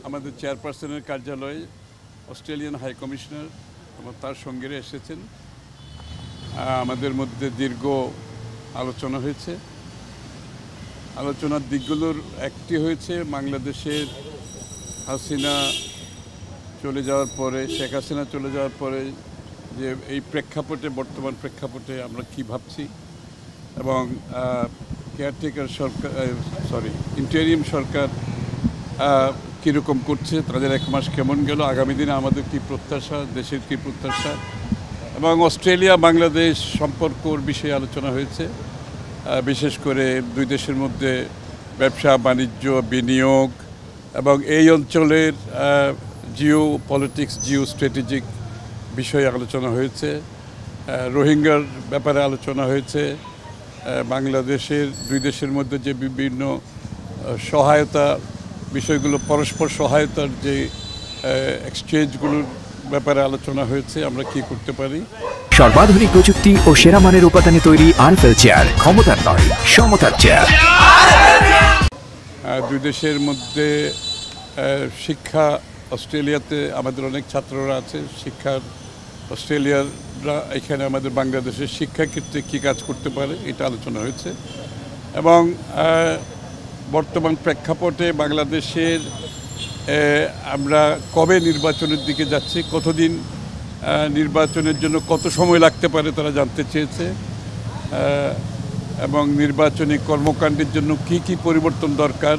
আমাদের চেয়ারপারসনের কার্যালয়ে অস্ট্রেলিয়ান হাই কমিশনার এবং তার সঙ্গীরা এসেছেন। আমাদের মধ্যে দীর্ঘ আলোচনা হয়েছে। আলোচনার দিকগুলোর একটি হয়েছে বাংলাদেশের হাসিনা চলে যাওয়ার পরে, শেখ হাসিনা চলে যাওয়ার পরে যে এই প্রেক্ষাপটে, বর্তমান প্রেক্ষাপটে আমরা কি ভাবছি এবং কেয়ারটেকার সরকার ইন্টারিম সরকার কীরকম করছে, তাদের 1 মাস কেমন গেল, আগামী দিনে আমাদের কী প্রত্যাশা, দেশের কী প্রত্যাশা এবং অস্ট্রেলিয়া বাংলাদেশ সম্পর্কর বিষয়ে আলোচনা হয়েছে। বিশেষ করে দুই দেশের মধ্যে ব্যবসা বাণিজ্য, বিনিয়োগ এবং এই অঞ্চলের জিও পলিটিক্স, জিও স্ট্র্যাটেজিক বিষয়ে আলোচনা হয়েছে। রোহিঙ্গার ব্যাপারে আলোচনা হয়েছে। বাংলাদেশের দুই দেশের মধ্যে যে বিভিন্ন সহায়তা বিষয়গুলো, পরস্পর সহায়তার যে এক্সচেঞ্জগুলোর ব্যাপারে আলোচনা হয়েছে, আমরা কি করতে পারি। সর্বাধুনিক প্রযুক্তি ও সেরা মানের উপাদানে তৈরি আরএফএল চেয়ার, ক্ষমতার নয় সমতার চেয়ার। দুই দেশের মধ্যে শিক্ষা, অস্ট্রেলিয়াতে আমাদের অনেক ছাত্ররা আছে, শিক্ষার অস্ট্রেলিয়াররা এখানে আমাদের বাংলাদেশের শিক্ষাক্ষেত্রে কী কাজ করতে পারে এটা আলোচনা হয়েছে। এবং বর্তমান প্রেক্ষাপটে বাংলাদেশের আমরা কবে নির্বাচনের দিকে যাচ্ছি, কতদিন নির্বাচনের জন্য কত সময় লাগতে পারে তারা জানতে চেয়েছে এবং নির্বাচনী কর্মকাণ্ডের জন্য কি কি পরিবর্তন দরকার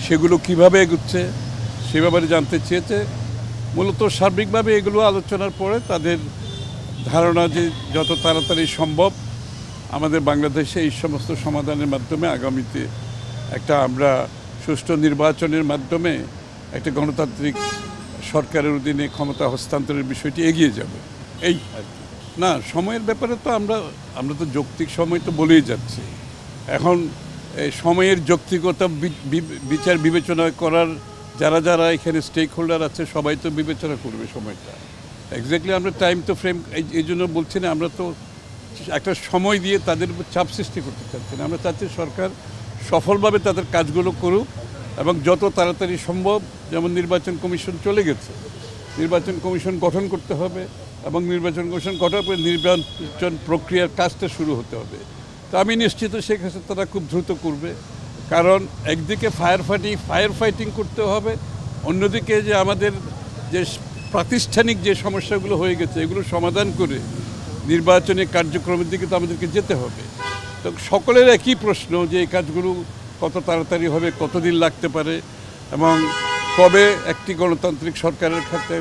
সেগুলো কিভাবে এগুচ্ছে সে ব্যাপারে জানতে চেয়েছে। মূলত সার্বিকভাবে এগুলো আলোচনার পরে তাদের ধারণা যে যত তাড়াতাড়ি সম্ভব আমাদের বাংলাদেশে এই সমস্ত সমাধানের মাধ্যমে আগামীতে একটা আমরা সুষ্ঠু নির্বাচনের মাধ্যমে একটা গণতান্ত্রিক সরকারের অধীনে ক্ষমতা হস্তান্তরের বিষয়টি এগিয়ে যাবে। এই আর কি। না, সময়ের ব্যাপারে তো আমরা তো যৌক্তিক সময় তো বলেই যাচ্ছি। এখন এই সময়ের যৌক্তিকতা বিচার বিবেচনা করার যারা যারা এখানে স্টেক হোল্ডার আছে সবাই তো বিবেচনা করবে সময়টা। এক্স্যাক্টলি আমরা টাইম তো ফ্রেম এই জন্য বলছি না, আমরা তো একটা সময় দিয়ে তাদের উপর চাপ সৃষ্টি করতে চাচ্ছি না। আমরা চাচ্ছি সরকার সফলভাবে তাদের কাজগুলো করুক এবং যত তাড়াতাড়ি সম্ভব, যেমন নির্বাচন কমিশন চলে গেছে, নির্বাচন কমিশন গঠন করতে হবে এবং নির্বাচন কমিশন গঠন করে নির্বাচন প্রক্রিয়ার কাজটা শুরু হতে হবে। তো আমি নিশ্চিত শেখ হাসিনা তারা খুব দ্রুত করবে, কারণ একদিকে ফায়ার ফাইটিং করতে হবে, অন্যদিকে যে আমাদের যে প্রাতিষ্ঠানিক যে সমস্যাগুলো হয়ে গেছে এগুলো সমাধান করে নির্বাচনী কার্যক্রমের দিকে তো আমাদেরকে যেতে হবে। তো সকলের একই প্রশ্ন যে এই কাজগুলো কত তাড়াতাড়ি হবে, কতদিন লাগতে পারে এবং কবে একটি গণতান্ত্রিক সরকারের খাতে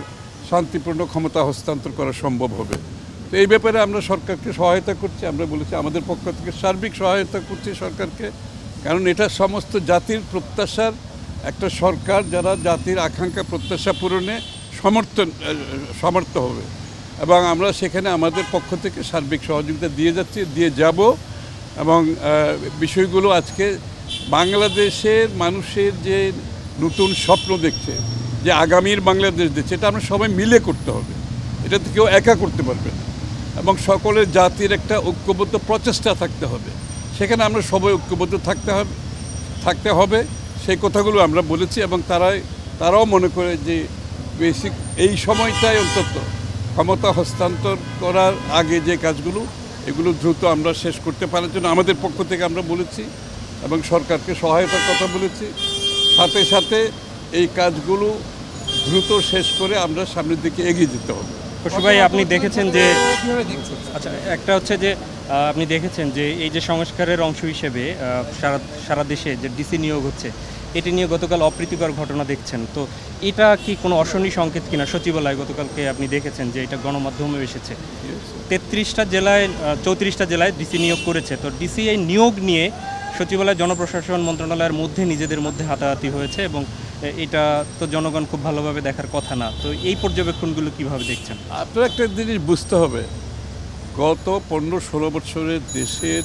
শান্তিপূর্ণ ক্ষমতা হস্তান্তর করা সম্ভব হবে। তো এই ব্যাপারে আমরা সরকারকে সহায়তা করছি। আমরা বলেছি আমাদের পক্ষ থেকে সার্বিক সহায়তা করছি সরকারকে, কারণ এটা সমস্ত জাতির প্রত্যাশার একটা সরকার যারা জাতির আকাঙ্ক্ষা প্রত্যাশা পূরণে সমর্থ হবে এবং আমরা সেখানে আমাদের পক্ষ থেকে সার্বিক সহযোগিতা দিয়ে যাচ্ছি, দিয়ে যাব। এবং বিষয়গুলো আজকে বাংলাদেশের মানুষের যে নতুন স্বপ্ন দেখছে, যে আগামীর বাংলাদেশ দেখছে, এটা আমরা সবাই মিলে করতে হবে, এটা তো কেউ একা করতে পারবে না এবং সকলের জাতির একটা ঐক্যবদ্ধ প্রচেষ্টা থাকতে হবে। সেখানে আমরা সবাই ঐক্যবদ্ধ থাকতে হবে সেই কথাগুলো আমরা বলেছি এবং তারাও মনে করে যে বেসিক এই সময়টাই অন্তত ক্ষমতা হস্তান্তর করার আগে যে কাজগুলো এগুলো দ্রুত আমরা শেষ করতে পারার জন্য আমাদের পক্ষ থেকে আমরা বলেছি এবং সরকারকে সহায়তার কথা বলেছি। সাথে সাথে এই কাজগুলো দ্রুত শেষ করে আমরা সামনের দিকে এগিয়ে যেতে হবে। খুশি ভাই, আপনি দেখেছেন যে আচ্ছা, একটা হচ্ছে যে আপনি দেখেছেন যে এই যে সংস্কারের অংশ হিসেবে সারা দেশে যে ডিসি নিয়োগ হচ্ছে, এটি নিয়ে গতকাল অপ্রীতিকর ঘটনা দেখছেন। তো এটা কি কোনো অশনি সংকেত কিনা? সচিবালয় গতকালকে আপনি দেখেছেন যে এটা গণমাধ্যমে এসেছে, 33টা জেলায় 34টা জেলায় ডিসি নিয়োগ করেছে। তো ডিসি এই নিয়োগ নিয়ে সচিবালয় জনপ্রশাসন মন্ত্রণালয়ের মধ্যে নিজেদের মধ্যে হাতাহাতি হয়েছে এবং এটা তো জনগণ খুব ভালোভাবে দেখার কথা না। তো এই পর্যবেক্ষণগুলো কিভাবে দেখছেন? আপনার একটা জিনিস বুঝতে হবে, গত 15-16 বছরের দেশের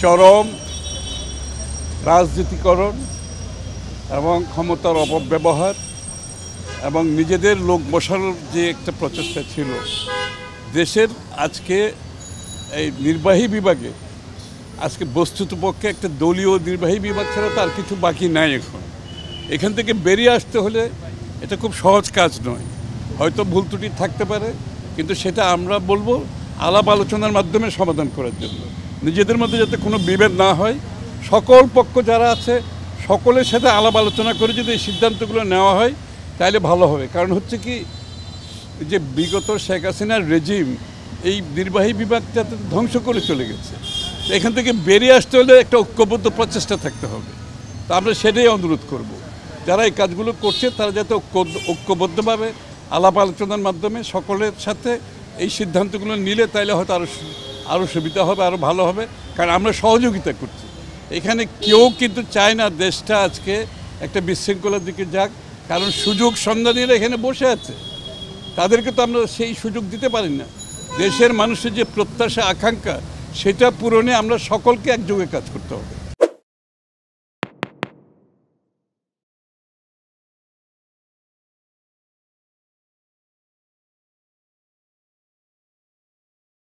চরম রাজনীতিকরণ এবং ক্ষমতার অপব্যবহার এবং নিজেদের লোক বসানোর যে একটা প্রচেষ্টা ছিল, দেশের আজকে এই নির্বাহী বিভাগে আজকে বস্তুতপক্ষে একটা দলীয় নির্বাহী বিভাগ ছাড়া তার কিছু বাকি নাই এখন। এখান থেকে বেরিয়ে আসতে হলে এটা খুব সহজ কাজ নয়, হয়তো ভুল ত্রুটি থাকতে পারে, কিন্তু সেটা আমরা বলবো আলাপ আলোচনার মাধ্যমে সমাধান করার জন্য। নিজেদের মধ্যে যাতে কোনো বিভেদ না হয়, সকল পক্ষ যারা আছে সকলের সাথে আলাপ আলোচনা করে যদি এই সিদ্ধান্তগুলো নেওয়া হয় তাহলে ভালো হবে। কারণ হচ্ছে কি, যে বিগত শেখ হাসিনার রেজিম এই নির্বাহী বিভাগটাতে ধ্বংস করে চলে গেছে। তো এখান থেকে বেরিয়ে আসতে হলে একটা ঐক্যবদ্ধ প্রচেষ্টা থাকতে হবে। তো আমরা সেটাই অনুরোধ করব, যারা এই কাজগুলো করছে তারা যাতে ঐক্যবদ্ধভাবে আলাপ আলোচনার মাধ্যমে সকলের সাথে এই সিদ্ধান্তগুলো নিলে তাইলে হয়তো আরও সুবিধা হবে, আরও ভালো হবে। কারণ আমরা সহযোগিতা করছি, এখানে কেউ কিন্তু চায় না দেশটা আজকে একটা বিশৃঙ্খলার দিকে যাক। কারণ সুযোগ সন্ধানীরা এখানে বসে আছে, তাদেরকে তো আমরা সেই সুযোগ দিতে পারি না। দেশের মানুষের যে প্রত্যাশা আকাঙ্ক্ষা সেটা পূরণে আমরা সকলকে একযোগে কাজ করতে হবে।